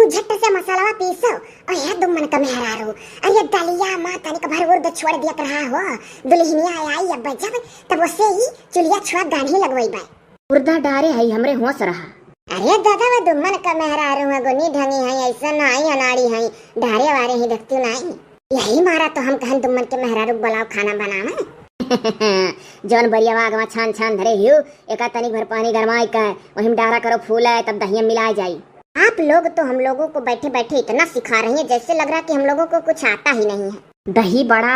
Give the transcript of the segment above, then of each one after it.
झट से मसाला पीसो और ये दुम्मन का मेहरारू अरे दलिया माँ तनिक भर उर्द छोड़ दिया रहा हो दुल्हनिया आई अब जब तब उसे ही चुलिया छुआ गाढ़ी लगवाई बाय उर्दा डारे है हमरे होश रहा। अरे दादा वो दुम्मन का मेहरारू है गोनी ढंगी है ऐसा नाई अनाड़ी है ढारे वारे ही देखती नहीं यही मारा तो हम कहन दुम्मन के मेहरारू बुलाओ खाना बनावे जौन बरिया वागवा छान छान धरे हियो एका तनिक भर पानी गरमाई का वही में डारा करो फूल है तब दहिया मिला जाई। आप लोग तो हम लोगों को बैठे बैठे इतना सिखा रही हैं जैसे लग रहा कि हम लोगों को कुछ आता ही नहीं है। दही बड़ा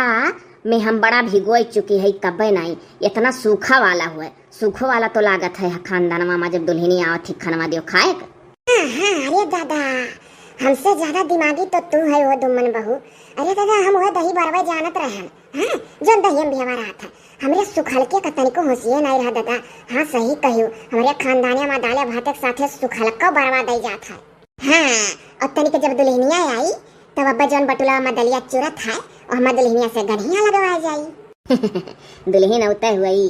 में हम बड़ा भिगोई चुकी है कब्बे नहीं इतना सूखा वाला हुआ सूखो वाला तो लागत है खानदान मामा जब दुल्हनी आओ थी खनवा दियो खाए। हाँ अरे दादा हमसे ज्यादा दिमागी तो तू है वो दुम्मन बहू। अरे दादा हम वो दही बरवा जानत रहे हाँ जो दही में भी रहा था हमरे सुखलके का तनिको होशिये नहीं रहा दादा। हाँ सही कहियो हमारे खानदानिया में दाले भात के साथे सुखलका बरवा दई जात है। हाँ और तनिक जब दुल्हनिया आई तब अब्बा जौन बटुला में दलिया चुरत है और हम दुल्हनिया से गढ़िया लगवा जाई। दुल्हन उतय हुई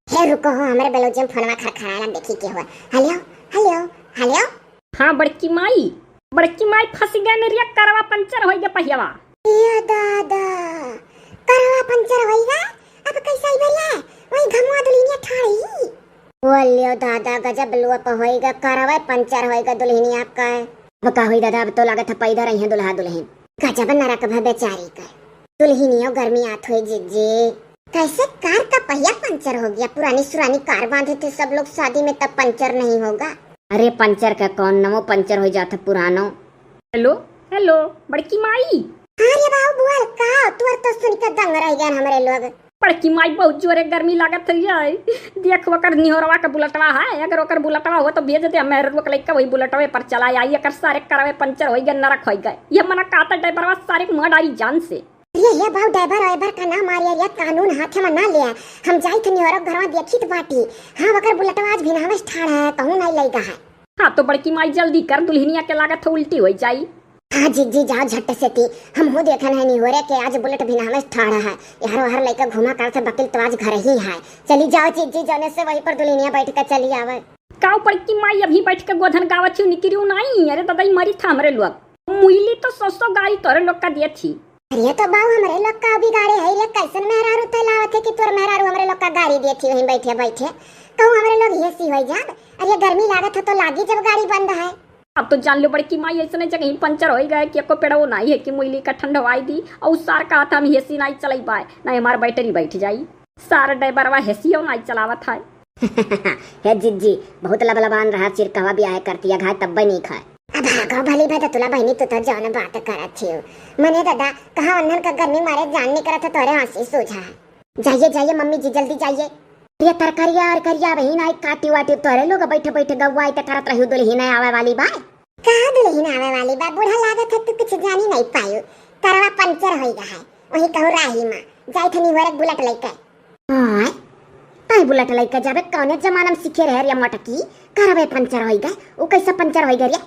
हे रुको हो हमारे बेलोजियम फोनवा खड़खड़ाला देखी के हुआ। हेलो हेलो हेलो हाँ बड़की माई फंस गए मेरिया करवा पंचर हो गया पहियावा। ये दादा करवा पंचर होइगा अब कैसे आई भला वही घमवा दुल्हनिया ठाड़ी बोलियो दादा गजब लुआ प होइगा करवा पंचर होइगा दुल्हनिया का। अब का हुई दादा अब तो लागत है पैदा रही है दुल्हा दुल्हन गजब नरक भा बेचारी का दुल्हनिया गर्मी आत हुई जीजे कैसे कार का पहिया पंचर हो गया। पुरानी सुरानी कार बांधे थे सब लोग शादी में तब पंचर नहीं होगा। अरे पंचर का कौन नमो पंचर हो जाता पुरानो। हेलो हेलो बड़की माई। अरे बाबू बुआल का तुअर तो सुन के दंग रह गए हमरे लोग। बड़की माई बहुत जोरे गर्मी लागत है देख वकर निहोरवा का बुलटवा है अगर ओकर बुलटवा हो तो भेज दे मेहर वो लइका वही बुलटवे पर चला आई अकर सारे करवे पंचर हो गए नरक हो गए ये मना काता ड्राइवरवा सारे को डारी जान से। ये बाबू ड्राइवर का नाम मारिया या कानून हाथ में ना लिया हम जाई थे निहोरा घरवा देखी तो बाटी। हाँ वकर बुलटवा आज भिनावे ठाड़ है कहूं नहीं लइगा है। हाँ तो बड़की माई जल्दी कर दुल्हनिया के लागत उल्टी हो जाई। हाँ जी जाओ झट से थी हम हो देखा नहीं हो रहे कि आज बुलेट भी नाम ठाड़ा है यार हर लड़का घुमा कर वकील तो आज घर ही है। चली जाओ जी जाने से वहीं पर दुल्हनिया बैठ कर चली आवे। काऊ बड़की माई अभी बैठ के गोधन गावत छी निकरियो नहीं। अरे दादा मरी था हमरे लोग मुइली तो 100 गाड़ी तोरे लोग का दिए थी। अरे तो बाबू हमरे लोग का भी गाड़ी है रे कैसन मेहरारू तलावत है कि तोर मेहरारू हमरे लोग का गाड़ी दिए थी वहीं बैठे कहूं हमरे लोग हेसी हो जा। अरे गर्मी लागत है तो लागी जब गाड़ी बंद है। अब तो जान लो बड़की माई ऐसे जगह ही पंचर हो गए कि एको पेड़ वो नहीं है कि मुइली का ठंडवाई दी और सार का था हम हेसी नहीं चलाई पाए ना हमार बैटरी बैठ जाई सारा ड्राइवरवा हेसी और नहीं चलावत है। हे जिज्जी बहुत लबलबान रहा चिरकवा भी आए करती घाय तब नहीं खाए। अब भागा भली भाई तुला बहनी तू तो जौन बात करत थी मने दादा कहा अंधन का गर्मी मारे जान नहीं करत तोरे हंसी सूझा है। जाइए मम्मी जी जल्दी जाइए। ये तरकारिया और करिया बहन आई काटी वाटी तोरे लोग बैठे बैठे गवाई त करत रही दुल्हन आवे वाली बात। कहा दुल्हन आवे वाली बात बूढ़ा लागत है तू कुछ जानी नहीं पायो करवा पंचर हो गया है वही कहू राही मां जाई थनी वरक बुलेट लेके। हां आई बुलेट लेके जाबे कौने जमाना में सीखे रहे रे मटकी करवे पंचर हो गए वो कैसे पंचर हो गए रे।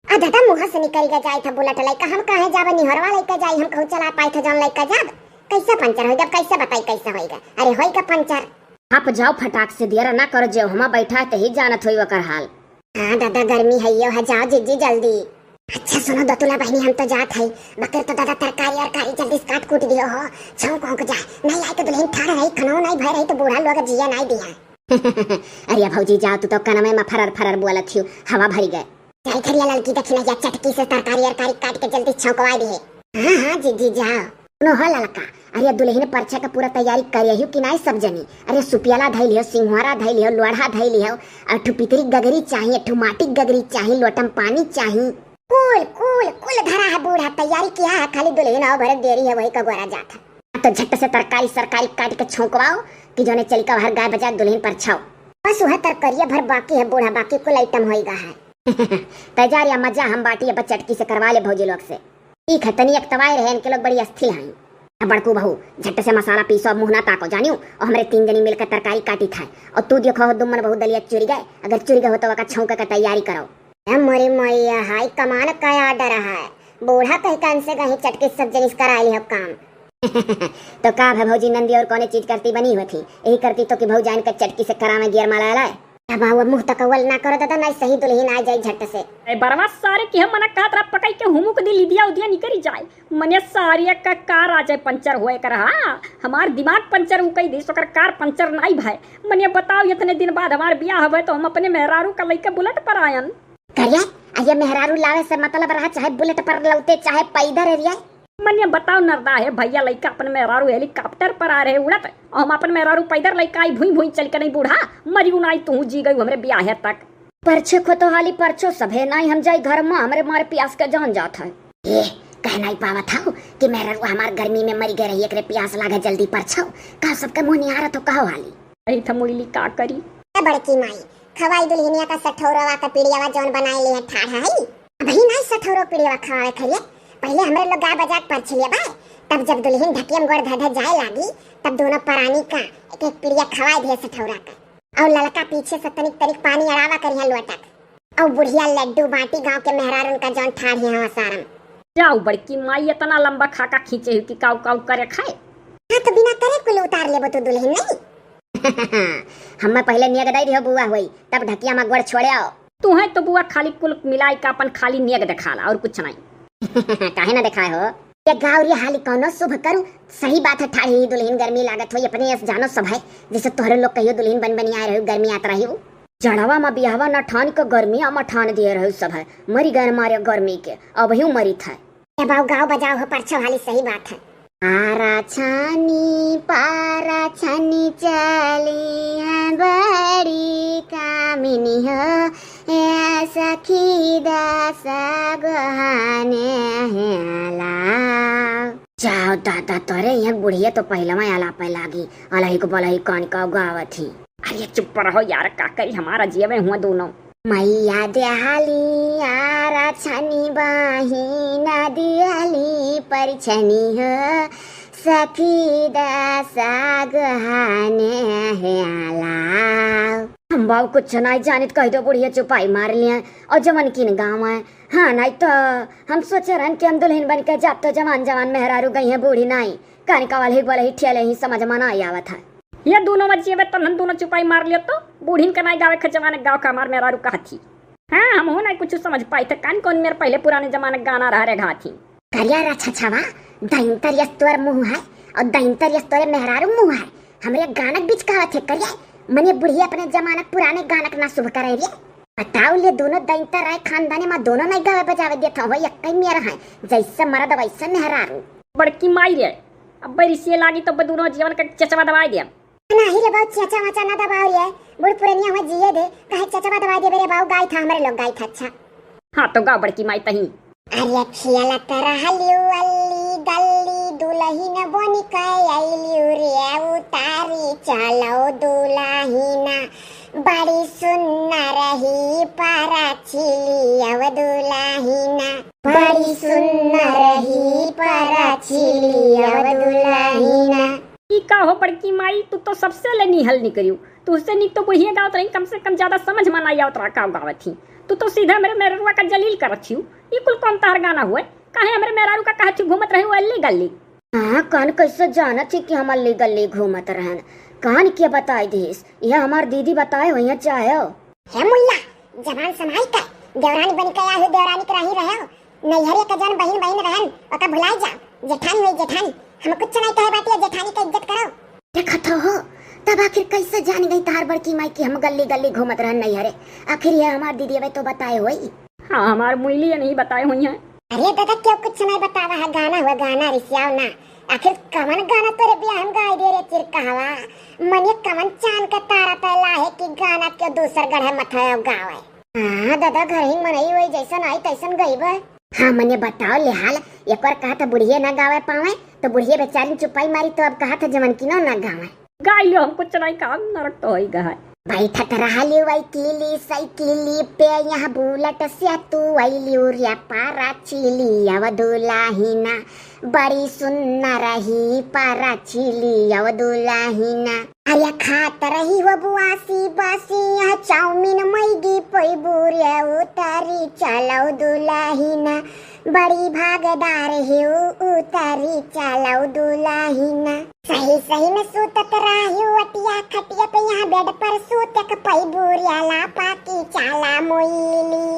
आ दादा मुंह से निकल गया जाई था बुलेट लेके हम कहे जाबे निहरवा लेके जाई हम कहू चला पाई था जौन लेके जाब कैसे पंचर हो गया कैसे बताई कैसे होएगा। अरे होएगा पंचर आप जाओ फटाक से देर ना करो जो हम बैठा ते ही जानत होई वकर हाल। हाँ दादा गर्मी है यो है जाओ जीजी जल्दी। अच्छा सुनो दतुला बहनी हम तो जात है बकर तो दादा तरकारी और कारी जल्दी काट कूट दियो हो छौ को जा नहीं आई तो दुल्हन ठाड़ रही खनो नहीं भय रही तो बूढ़ा लोग जिया नहीं दिया। अरे भौजी जाओ तू तो कनमे में फरर फरर बोलत थियो हवा भरी गए। चल खरिया लड़की दखिना या चटकी से तरकारी और कारी काट के जल्दी छौंकवा दिए। हाँ जीजी जाओ नो हो ललका। अरे दुल्हन परछा का पूरा तैयारी करियो कि नहीं सब जनी। अरे सुपियाला धई लियो सिंघवारा धई लियो लोढ़ा धई लियो अठु पितरी गगरी चाहिए अठु माटी गगरी चाहिए लोटम पानी चाहिए कुल धरा है बूढ़ा तैयारी किया है खाली दुल्हन आओ भर देरी है वही का गोरा जाता। तो झट से तरकारी सरकारी काट के छौंकवाओ कि जोने चल का हर गाय बजा दुल्हन पर छाओ बस वह तरकारिया भर बाकी है बूढ़ा बाकी कुल आइटम होएगा है। तैयारिया मजा हम बाटी अब चटकी से करवा ले भौजी लोग से ठीक है तनी एक तवाए रहे इनके लोग बड़ी अस्थिर हैं। बड़कू बहू झट से मसाला पीसो मुंह ना ताको जानियो और हमारे 3 जनी मिलकर तरकारी काटी था और तू देखो दुम्मन बहू दलिया चुरी गए अगर चुरी गए हो तो वका छौंका का तैयारी करो। मोरी मैया हाय कमान का ऑर्डर है बूढ़ा कहीं कान से कहीं चटकी सब जनिस करा ली हो काम। तो का भौजी नंदी और कौन चीज करती बनी हुई थी यही करती तो कि भौ जान कर चटकी से करा में गियर माला लाए। अब आओ मुंह तकवल ना करो दादा, नहीं सही दुल्हन आ जाए झट से। ए बरवा सारे की हम मना कहत रहा पकई के हुमुक दिल दिया उदिया निकरी जाए मने सारी का कार आ जाए पंचर होए कर। हाँ हमार दिमाग पंचर उ कई दी सोकर कार पंचर नहीं भाई। मने बताओ इतने दिन बाद हमार ब्याह हवे तो हम अपने मेहरारू का लइका बुलेट पर आयन करिया। अये मेहरारू लावे से मतलब रहा चाहे बुलेट पर लौटे चाहे पैदल रिया। मने बताओ नरदा है भैया लइका अपन मेहरारू हेलीकॉप्टर पर आ रहे उड़त और हम अपन मेहरारू पैदल लइका आई भुई भुई चल के नहीं बूढ़ा मरी उनाई तू जी गई हमरे ब्याह तक। परछो को तो हाली परछो सभे नहीं हम जाई घर में हमरे मारे प्यास के जान जात है। ए कहना ही पावा था कि मेहरारू हमार गर्मी में मरी गए रही एकरे प्यास लागे जल्दी परछो का सबके मुंह नहीं आ रहा तो कहो हाली। यही था मुइली का करी बड़की माई खवाई दुल्हनिया का सठौरवा का पीड़ियावा जौन बनाए लिए ठाढ़ा है अभी नहीं सठौरो पीड़ियावा खवाए खरिए। पहले हमरे लोग गा बजा परछ लिया बा, तब जब दुल्हन ढकियम गोड़ धधा जाए लागी तब दोनों परानी का एक एक पीड़िया खवाए दिए सठौरा का और लड़का पीछे से तनिक तनिक पानी अड़ावा करिया लोटक और बुढ़िया लड्डू बाटी गांव के मेहरारू का जौन ठाढ़ है सारम। जाओ बड़की माई इतना लंबा खाका खींचे हुई कि काऊ काऊ करे खाए। हाँ तो बिना करे कुल उतार लेबो तो दुल्हन नहीं। हम पहले नियग दई रहो बुआ हुई तब ढकिया में गोड़ छोड़े आओ। तू है तो बुआ खाली कुल मिलाई का अपन खाली नियग दिखाला और कुछ नहीं। काहे ना दिखाए हो ये गाँव रे हाली कौनो शुभ करूं। सही बात है ठाड़ी दुल्हन गर्मी लागत हो अपने यस जानो सब है जैसे तोहरे लोग कहियो दुल्हन बन बनी आए रहो गर्मी आत रही हो। जड़वा में बियाहवा न ठान के गर्मी हम ठान दिए रहो सब है मरी गए मारे गर्मी के अब ही मरी था। अब गाँव बजाओ हो परछो हाली सही बात है। आरा छानी पारा छानी चली बड़ी कामिनी हो सखी दासा गहाने हेला। जाओ दादा तोरे यहाँ बुढ़िया तो पहले में आला पे लागी अलही को बलही कान का गावा थी। अरे चुप रहो यार का करी हमारा जीवे हुआ दोनों। मैया देहाली आरा छनी बाही दियाली परिछनी हो सखी दासा गहाने हेला। हम बाबू कुछ नहीं जानित कह दो बुढ़िया चुपाई मार लिया और जमन किन गाँव है। हाँ नहीं तो हम सोचे रहन कि हम दुल्हन बन के जाब तो जवान जवान मेहरारू गई है बूढ़ी नहीं कानिका वाले ही ठेले ही समझ में नहीं आवत है। ये दोनों बच्चे तो हम दोनों चुपाई मार लियो तो बूढ़ीन का नहीं गावे खजवाने गाँव का मार मेहरारू कहा थी। हाँ हम हो नहीं कुछ समझ पाई थे कान कौन मेरे पहले पुराने जमाने गाना रहा रे घा थी। करिया रछा छवा दैंतर यस्तोर मुंह है और दैंतर यस्तोर मेहरारू मुंह है हमरे गानक बीच कहा थे करिया मने बुढ़िया अपने जमानक पुराने गानक ना शुभ करे रे। बताओ ले दोनों दैंतर राय खानदानी में दोनों नहीं गावे बजावे देता हो एक कई मेरा है जैसे मर्द वैसे मेहरारू। बड़की माई रे अब बरिसिए लागी तो दोनों जीवन का चचवा दवाई दे नहीं रे बाऊ चाचा वाचा ना दबाओ रे बुढ़ पुरनिया हो जिए दे कहे चचवा दवाई दे रे बाऊ गाय था हमारे लोग गाय था। अच्छा हाँ तो गाँव बड़की माई तही। अरे खियाला तरहलियो अल्ली गल्ली दुलहिन बनी कयलियो रे उतारी चलो दुलहिना बड़ी सुन्नर ही पराचिली अब दुलहिना बड़ी सुन्नर ही पराचिली अब दुलहिना। ई का हो बड़की माई तू तो सबसे ले निहल निकलियो तू उससे निक तो बुढ़िया गाँव रही कम से कम ज्यादा समझ में नहीं आवत रहा गाँव थी। तू तो सीधा मेरे मेहरुआ का जलील करत छियो। ये कुल कौन तार गाना हुए काहे हमरे मेहरारू का कहत घूमत रहे अल्ली गल्ली। हाँ कान कैसे जाना थी कि हम अल्ली गल्ली घूमत रहन कान क्या बताई दीस यह हमार दीदी बताए वही चाहे हे मुल्ला जबान संभाल कर देवरानी बन के आए देवरानी के रही रहे नैहरे का जन बहन बहन रहन ओका भुलाई जा जेठानी हुई जेठानी हम कुछ नहीं कहे बाटी जेठानी का इज्जत करो। देखत हो तब आखिर कैसे जान गई तार बड़की माई की हम गली गली घूमत रहन नैहरे आखिर ये हमार दीदी अबे तो बताए हुई। हाँ हमार मुइली नहीं बताए हुई है। अरे दादा क्यों कुछ नहीं बतावा है गाना हुआ गाना रिसियाओ ना आखिर कमन गाना तोरे बियाह हम गाय दे रे चिरकावा मने कमन चांद का तारा तला है कि गाना के दूसर गढ़े मथाया गावे। हां दादा घर ही मनई हुई जैसन आई तैसन गईबे। हाँ मने बताओ ले हाल एक बार कहा था बुढ़िया ना गावे पावे तो बुढ़िया बेचारी चुपाई मारी तो अब कहा था जमन की ना गावे गाय लो हम कुछ नहीं काम नरक तो ही गाय बैठत रहली वैकिली साइकिली पे यहाँ बुलट से तू वैली उरिया पारा चिली अब दुलाहिना बड़ी सुन्नर रही पारा चिली अब दुलाहिना। अरे खात रही हो बुआसी बासी यह चाउमीन मैगी पोई बुरिया उतारी चलो दुलाहिना बड़ी भागदार है उतारी चलो दुलाहिना। सही सही में सूतत राही अटिया खटिया पे यहाँ बेड पर सूतक पई बुरियाला पाकी चाला मोइली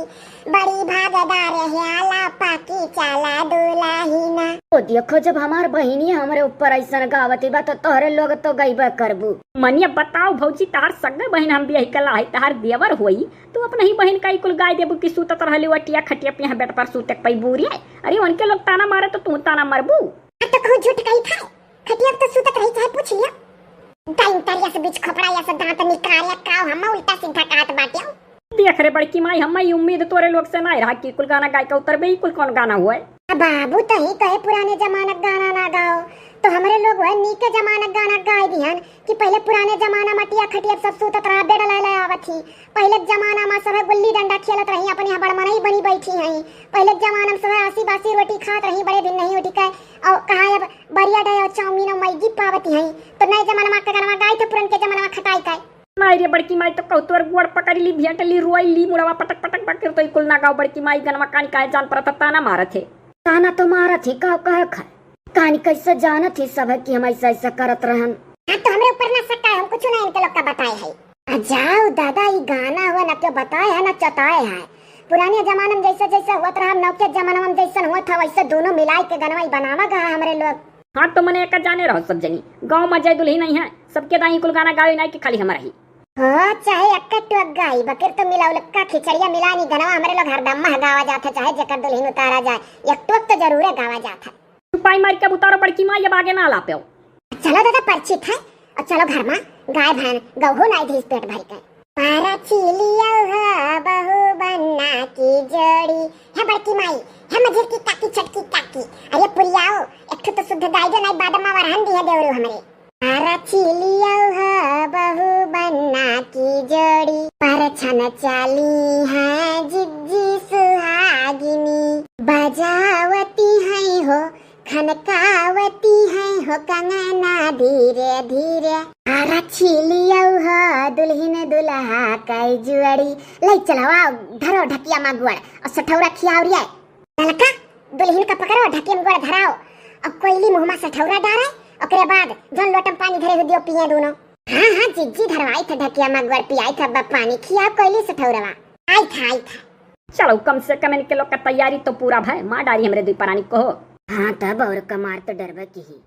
बड़ी भागदार है आला पाकी चाला दुलाहीना। ओ देखो जब हमार बहिनी हमरे ऊपर ऐसा गावती बा तो तोहरे लोग तो गईबा करबू। मनिया बताओ भौजी तार सगे बहन हम बियाह कला है तार देवर होई तो अपना ही बहन का कुल गाय देबू की सूतत रहली वटिया खटिया पे यहाँ बेड पर सूतक पई बुरिया। अरे उनके लोग ताना मारे तो तू ताना मरबू। तो कहूँ झूठ कही था खटिया तो सूतत रही चाहे पूछ लिया टाइम तरिया से बीच खपड़ा या से दांत निकारिया काव हम उल्टा सीधा कहत बाटिया। देख रे बड़की माई हम उम्मीद तोरे लोग से ना रहा कि कुल गाना गाय का उतर बे कुल कौन गाना हुआ है। बाबू तो ही कहे पुराने जमाना गाना ना गाओ तो हमारे लोग है नीके जमाना गाना गाय दिहन कि पहले पुराने जमाना मटिया खटिया सब सूतत रहा बेड लाय आवत थी। पहले जमाना में सब गुल्ली डंडा खेलत रही अपने यहाँ बड़मना ही बनी बैठी हैं। पहले जमाना में सब आसी बासी रोटी खात रही बड़े दिन नहीं उठी कहे और कहा अब बरिया डे और चाउमीन और मैगी पावती हैं। तो नए जमाना में का गाना गाय तो पुराने के जमाना में खटाई का माई रे बड़की माई तो कहू तोर गोड़ पकड़ी ली भेंट ली रोई ली मुड़वा पटक पटक पटक तो कुल ना गाओ बड़की माई गनवा कानी काहे जान पर ताना मारत है। ताना तो मारत है का कह खा कहानी कैसे जानत है सब कि हम ऐसा ऐसा करत रहन। हाँ तो हमरे ऊपर ना सकता है हम कुछ नहीं इनके लोग का बताए है। जाओ दादा ये गाना हुआ ना क्यों बताए है ना चताए है। पुराने जमाने में जैसा जैसा हुआ था हम नौके जमाने में जैसा हुआ था वैसे दोनों मिलाई के गनवा बनावा गा हमारे लोग। हाँ तो मने एक जाने रहो सब जनी गाँव में जय दुल्ही नहीं है सबके दाई कुल गाना गावे नहीं कि खाली हमारा ही। हाँ चाहे अक्का टुक गाई बकर तो मिलाओ लक्का खिचड़िया मिलानी गनवा हमारे लोग हरदम गावा जाता चाहे जकर दुल्हीन उतारा जाए एक टुक तो जरूर है गावा जाता। छुपाई मार के उतारो बड़की माँ अब आगे ना ला पे। चलो दादा परिचित है और चलो घर में गाय भैन गहू नहीं थी पेट भर के पारा चिलिया बहू बनना की जोड़ी है बड़की माई है मझिर की काकी छटकी काकी। अरे पुरियाओ एक तो शुद्ध गाय जो नहीं बादमा वरहन दी है देवरू हमारे। पारा चिलिया बहू बनना की जोड़ी पर छन चाली है जिज्जी सुहागिनी बजावती है हो खनकावती है हो कंगना धीरे धीरे आरा छिलिया हो दुल्हीन दुल्हा कई जुअड़ी ले चलावा धरो ढकिया में गुड़ और सठौरा खियावरिया ललका दुल्हीन का पकड़ो ढकिया में गुड़ धराओ और कोयली मुंह में सठौरा डाले ओकरे बाद जन लोटम पानी धरे हो दियो पिए दोनों। हाँ हाँ जिज्जी धरवाई था ढकिया में गुड़ पियाई था पानी खिया कोयली सठौरवा आई था। चलो कम से कम इनके लोग का तैयारी तो पूरा भाई माँ डारी हमरे दुई परानी को। हाँ तब और कमार तो डरबा की ही।